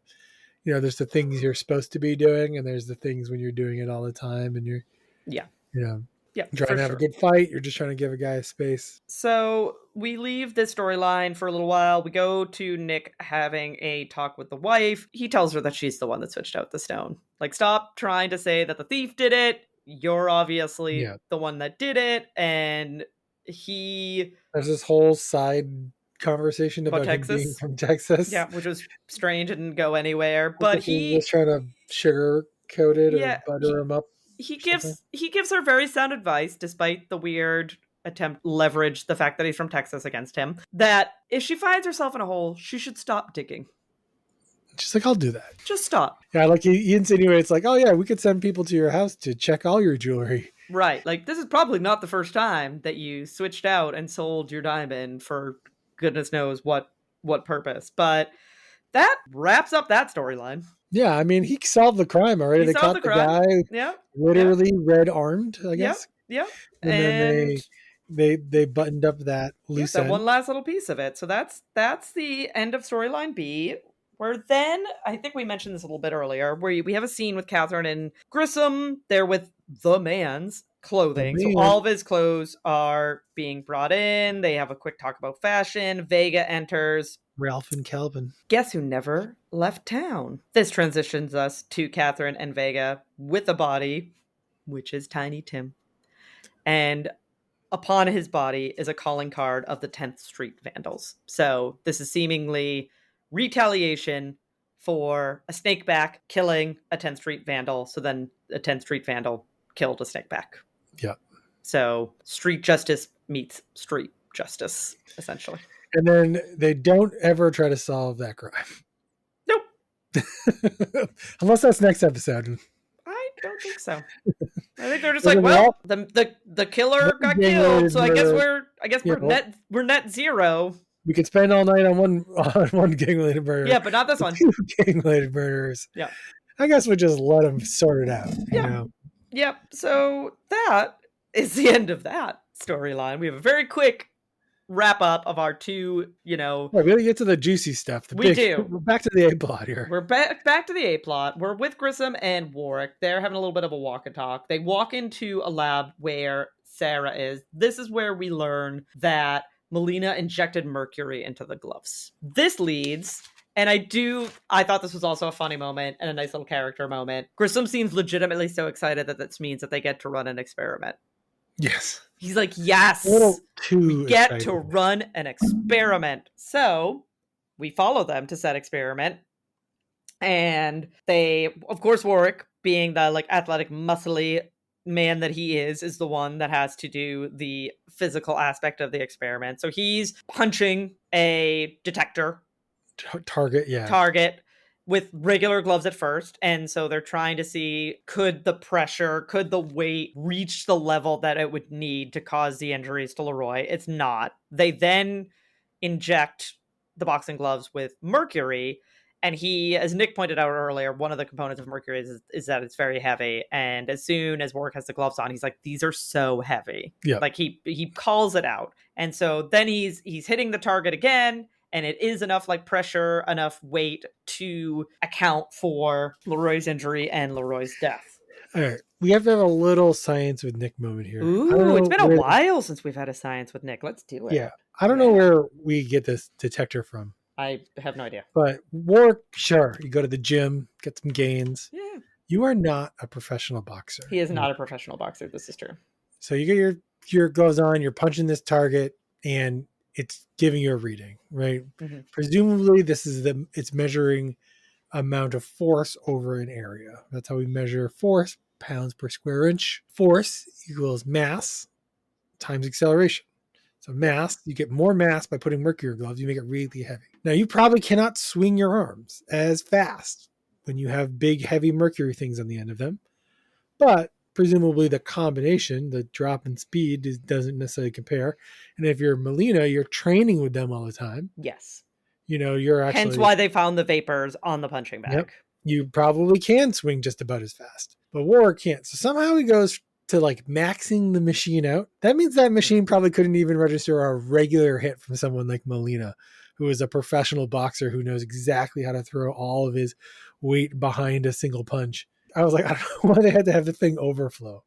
There's the things you're supposed to be doing, and there's the things when you're doing it all the time, and you're trying to have a good fight. You're just trying to give a guy a space. So we leave this storyline for a little while. We go to Nick having a talk with the wife. He tells her that she's the one that switched out the stone. Like, stop trying to say that the thief did it. You're obviously the one that did it. And there's this whole side conversation about him being from Texas. Yeah, which was strange and didn't go anywhere. But he was trying to sugarcoat it or butter him up. He gives her very sound advice, despite the weird attempt to leverage the fact that he's from Texas against him, that if she finds herself in a hole, she should stop digging. She's like, I'll do that. Just stop. Yeah, like he insinuates, like, oh yeah, we could send people to your house to check all your jewelry. Right. Like, this is probably not the first time that you switched out and sold your diamond for goodness knows what purpose. But that wraps up that storyline. Yeah, I mean, he solved the crime already. They caught the guy, literally red armed, I guess. Yeah. And then they buttoned up that loose end. One last little piece of it. So that's the end of storyline B. Where then, I think we mentioned this a little bit earlier, where we have a scene with Catherine and Grissom. They're with the man's clothing. So all of his clothes are being brought in. They have a quick talk about fashion. Vega enters. Ralph and Calvin. Guess who never left town? This transitions us to Catherine and Vega with a body, which is Tiny Tim. And upon his body is a calling card of the 10th Street Vandals. So this is seemingly retaliation for a snakeback killing a 10th Street Vandal. So then a 10th Street Vandal killed a snakeback. Yeah. So street justice meets street justice, essentially. And then they don't ever try to solve that crime. Nope. Unless that's next episode. I don't think so. I think they're just like, well, the killer got killed, so I guess we're net zero. We could spend all night on one gang-related murder. Yeah, but not this one. 2 gang-related murders. Yeah. I guess we'll just let them sort it out. Yeah. Yep. So that is the end of that storyline. We have a very quick wrap up of our 2, Right, we gotta get to the juicy stuff. We're back to the A plot here. We're back to the A plot. We're with Grissom and Warwick. They're having a little bit of a walk and talk. They walk into a lab where Sarah is. This is where we learn that Melina injected mercury into the gloves. This leads, and I thought this was also a funny moment and a nice little character moment. Grissom seems legitimately so excited that this means that they get to run an experiment. Yes. He's like, yes, we get to run an experiment. So we follow them to said experiment. And they, of course, Warwick, being the athletic, muscly man that he is the one that has to do the physical aspect of the experiment. So he's punching a detector. Target with regular gloves at first. And so they're trying to see, could the weight reach the level that it would need to cause the injuries to Leroy? It's not. They then inject the boxing gloves with mercury. And he, as Nick pointed out earlier, one of the components of mercury is that it's very heavy. And as soon as Warwick has the gloves on, he's like, these are so heavy. Yeah. Like he calls it out. And so then he's hitting the target again. And it is enough pressure, enough weight to account for Leroy's injury and Leroy's death. All right. We have to have a little science with Nick moment here. I don't Ooh, know it's been a where, while since we've had a science with Nick. Let's do it. yeah. I don't know where we get this detector from. I have no idea. But work, sure. You go to the gym, get some gains. Yeah. You are not a professional boxer. He is not a professional boxer. This is true. So you get your gloves on, you're punching this target, and it's giving you a reading, right? Mm-hmm. Presumably, it's measuring amount of force over an area. That's how we measure force, pounds per square inch. Force equals mass times acceleration. So mass, you get more mass by putting mercury gloves, you make it really heavy. Now you probably cannot swing your arms as fast when you have big, heavy mercury things on the end of them. But presumably the combination, the drop in speed doesn't necessarily compare. And if you're Melina, you're training with them all the time. Yes. You're actually... Hence why they found the vapors on the punching bag. Yep. You probably can swing just about as fast. But Warwick can't. So somehow he goes to like maxing the machine out. That means that machine probably couldn't even register a regular hit from someone like Melina, who is a professional boxer who knows exactly how to throw all of his weight behind a single punch. I was like, I don't know why they had to have the thing overflow.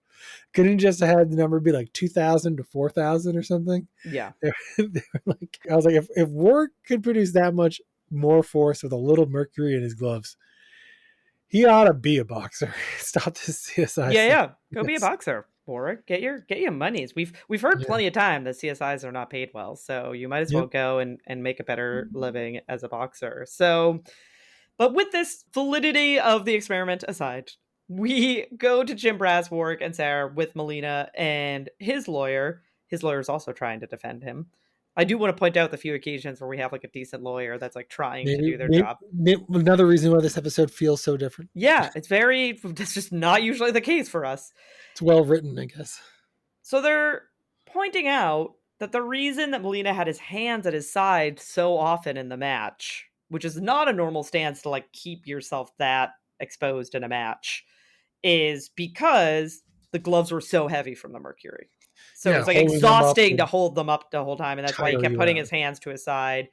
Couldn't just have had the number be like 2,000 to 4,000 or something? Yeah. They were like, I was like, if Warwick could produce that much more force with a little mercury in his gloves, he ought to be a boxer. Stop this CSI. Yeah. Go be a boxer, Warwick. Get your monies. We've heard plenty of time that CSIs are not paid well, so you might as well go and make a better living as a boxer. So, but with this validity of the experiment aside, we go to Jim Brass, Warwick, and Sarah with Melina and his lawyer. His lawyer is also trying to defend him. I do want to point out the few occasions where we have like a decent lawyer that's like trying to do their job. Another reason why this episode feels so different. Yeah, that's just not usually the case for us. It's well written, I guess. So they're pointing out that the reason that Molina had his hands at his side so often in the match, which is not a normal stance to like keep yourself that exposed in a match, is because the gloves were so heavy from the mercury. So it's like exhausting to hold them up the whole time. And that's why he kept putting his hands to his side.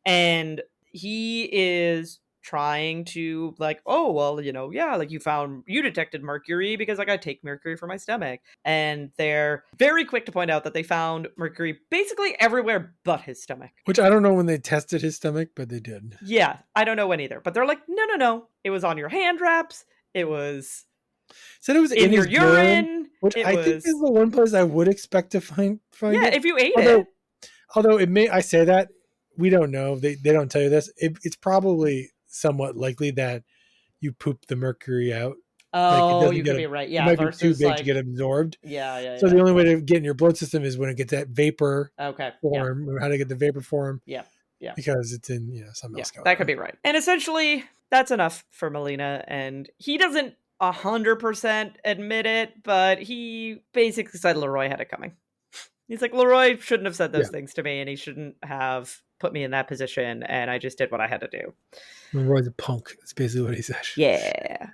And he is trying to like, oh, well, like you detected mercury because like I take mercury for my stomach. And they're very quick to point out that they found mercury basically everywhere but his stomach. Which I don't know when they tested his stomach, but they did. Yeah, I don't know when either. But they're like, no. It was on your hand wraps. It was... Said it was in your his urine, which I think is the one place I would expect to find yeah, it. if you ate it. Although it may, I say that, we don't know. They don't tell you this. It's probably somewhat likely that you poop the mercury out. Oh, you could be right. Yeah, it might be too big to get absorbed. Yeah. So the only way to get in your blood system is when it gets that vapor form. Yeah. How to get the vapor form. Yeah. Because it's in something else going on. That could be right. And essentially, that's enough for Melina, and he doesn't 100% admit it, but he basically said Leroy had it coming. He's like, Leroy shouldn't have said those things to me, and he shouldn't have put me in that position, and I just did what I had to do. Leroy's a punk. That's basically what he said. Yeah.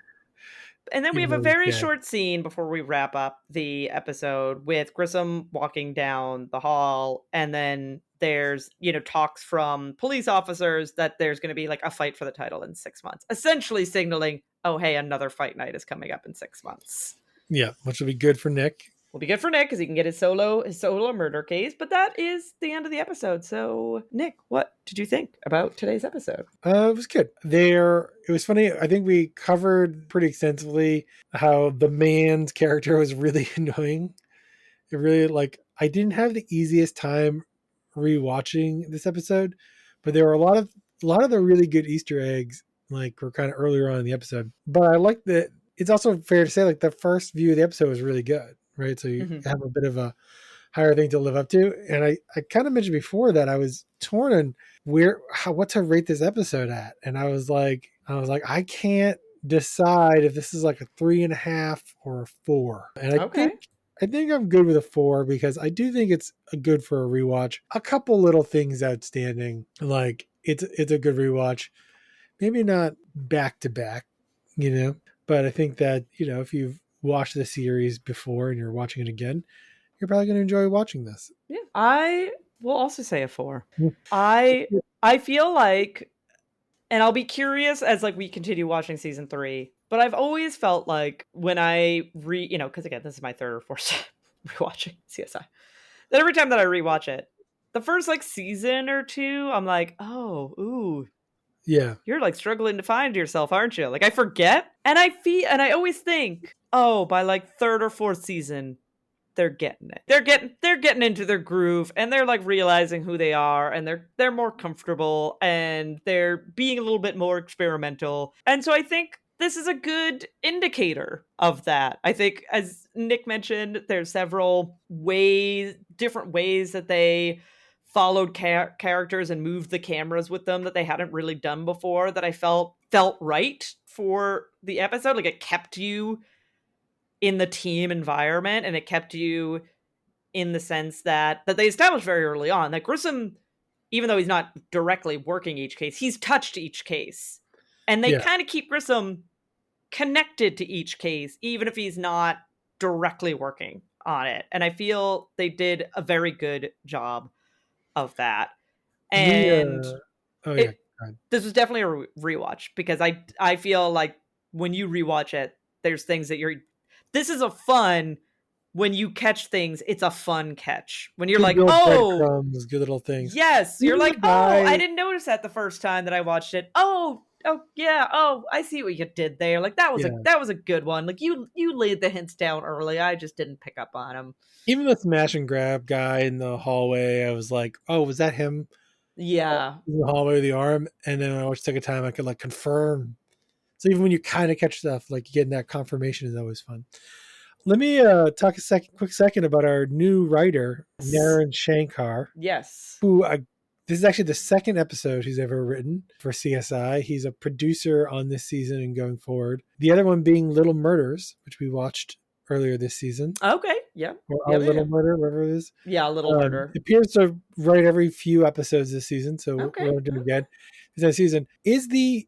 And then we have a very short scene before we wrap up the episode with Grissom walking down the hall, and then there's, talks from police officers that there's going to be like a fight for the title in 6 months, essentially signaling, oh, hey, another fight night is coming up in 6 months. Yeah, which will be good for Nick. Will be good for Nick because he can get his solo murder case. But that is the end of the episode. So, Nick, what did you think about today's episode? It was good. It was funny. I think we covered pretty extensively how the man's character was really annoying. It really I didn't have the easiest time rewatching this episode, but there were a lot of the really good Easter eggs were kind of earlier on in the episode. But I like that. It's also fair to say the first view of the episode was really good, right? So you have a bit of a higher thing to live up to. And I kind of mentioned before that I was torn on what to rate this episode at. And I was like, I can't decide if this is like a 3.5 or a 4. And I think I'm good with a 4 because I do think it's good for a rewatch. A couple little things outstanding, it's a good rewatch. Maybe not back to back, but I think that, if you've watched the series before and you're watching it again, you're probably going to enjoy watching this. Yeah, I will also say a 4. I feel like, and I'll be curious as we continue watching season 3, But I've always felt like when I because again, this is my third or fourth rewatching CSI, that every time that I rewatch it, the first like season or two, I'm like, oh, ooh, Yeah. you're like struggling to find yourself, aren't you? Like I forget, and I always think, oh, by like third or fourth season, they're getting it. They're getting into their groove, and they're like realizing who they are, and they're more comfortable, and they're being a little bit more experimental. And so I think this is a good indicator of that. I think, as Nick mentioned, there's several different ways that they followed characters and moved the cameras with them that they hadn't really done before, that I felt right for the episode. Like it kept you in the team environment, and it kept you in the sense that they established very early on that Grissom, even though he's not directly working each case, he's touched each case, and they kind of keep Grissom connected to each case, even if he's not directly working on it. And I feel they did a very good job of that. And this was definitely a rewatch, because I feel like when you rewatch it, there's things that this is a fun, when you catch things, it's a fun catch. When you're like, oh, good little things. Yes, you're like, oh, I didn't notice that the first time that I watched it. Oh yeah, oh, I see what you did there. Like that was a good one. Like you laid the hints down early. I just didn't pick up on them. Even the smash and grab guy in the hallway, I was like, oh, was that him? Yeah, in the hallway with the arm. And then I always took a time I could like confirm. So even when you kind of catch stuff, like getting that confirmation is always fun. Let me talk quick second about our new writer, Naren Shankar. Yes. Who this is actually the second episode he's ever written for CSI. He's a producer on this season and going forward. The other one being Little Murders, which we watched earlier this season. Okay, yeah. Or Little Murder, whatever it is. Yeah, Little Murder. It appears to write every few episodes this season, so we're doing again. This season is the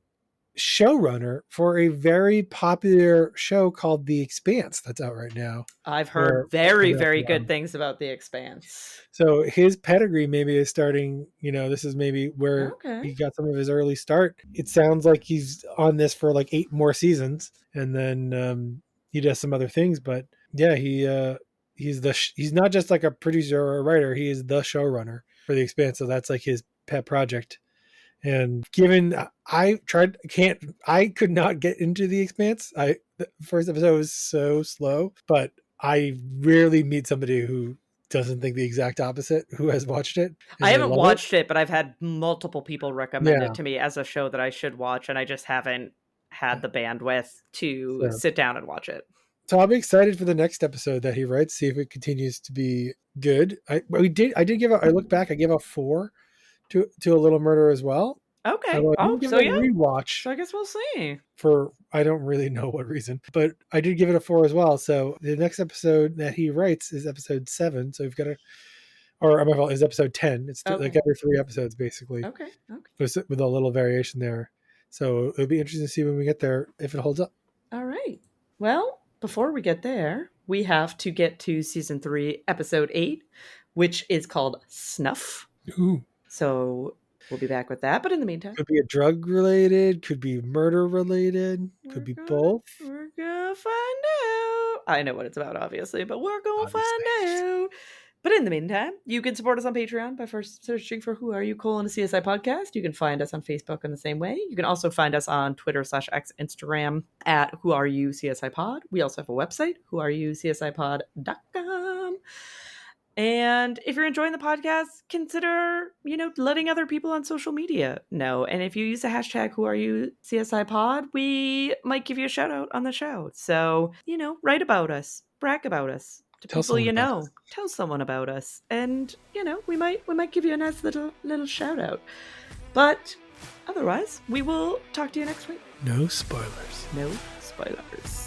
showrunner for a very popular show called The Expanse that's out right now. I've heard very good things about The Expanse. So his pedigree maybe is starting, this is maybe where he got some of his early start. It sounds like he's on this for like 8 more seasons, and then he does some other things, but yeah, he's not just like a producer or a writer, he is the showrunner for The Expanse. So that's like his pet project. And given I could not get into The Expanse. The first episode was so slow, but I rarely meet somebody who doesn't think the exact opposite, who has watched it. I haven't watched it, but I've had multiple people recommend it to me as a show that I should watch, and I just haven't had the bandwidth to sit down and watch it. So I'll be excited for the next episode that he writes, see if it continues to be good. I look back, I gave out 4 to A Little Murder as well. Okay. Rewatch. So I guess we'll see. For I don't really know what reason, but I did give it a 4 as well. So the next episode that he writes is episode 7. So we've got is episode 10. It's like every 3 episodes basically. Okay. With a little variation there. So it'll be interesting to see when we get there if it holds up. All right. Well, before we get there, we have to get to season 3, episode 8, which is called Snuff. Ooh. So we'll be back with that. But in the meantime, could be a drug related, could be murder related, could be both. We're gonna find out. I know what it's about, obviously, but we're gonna find out. But in the meantime, you can support us on Patreon by first searching for Who Are You? A CSI podcast. You can find us on Facebook in the same way. You can also find us on Twitter /X, Instagram at Who Are You? CSI Pod. We also have a website, whoareyoucsipod.com. And if you're enjoying the podcast, consider, letting other people on social media know. And if you use the hashtag #WhoAreYouCSIPod, we might give you a shout out on the show. So, write about us, brag about us to people you know. Tell someone about us. And, we might give you a nice little shout out. But otherwise, we will talk to you next week. No spoilers. No spoilers.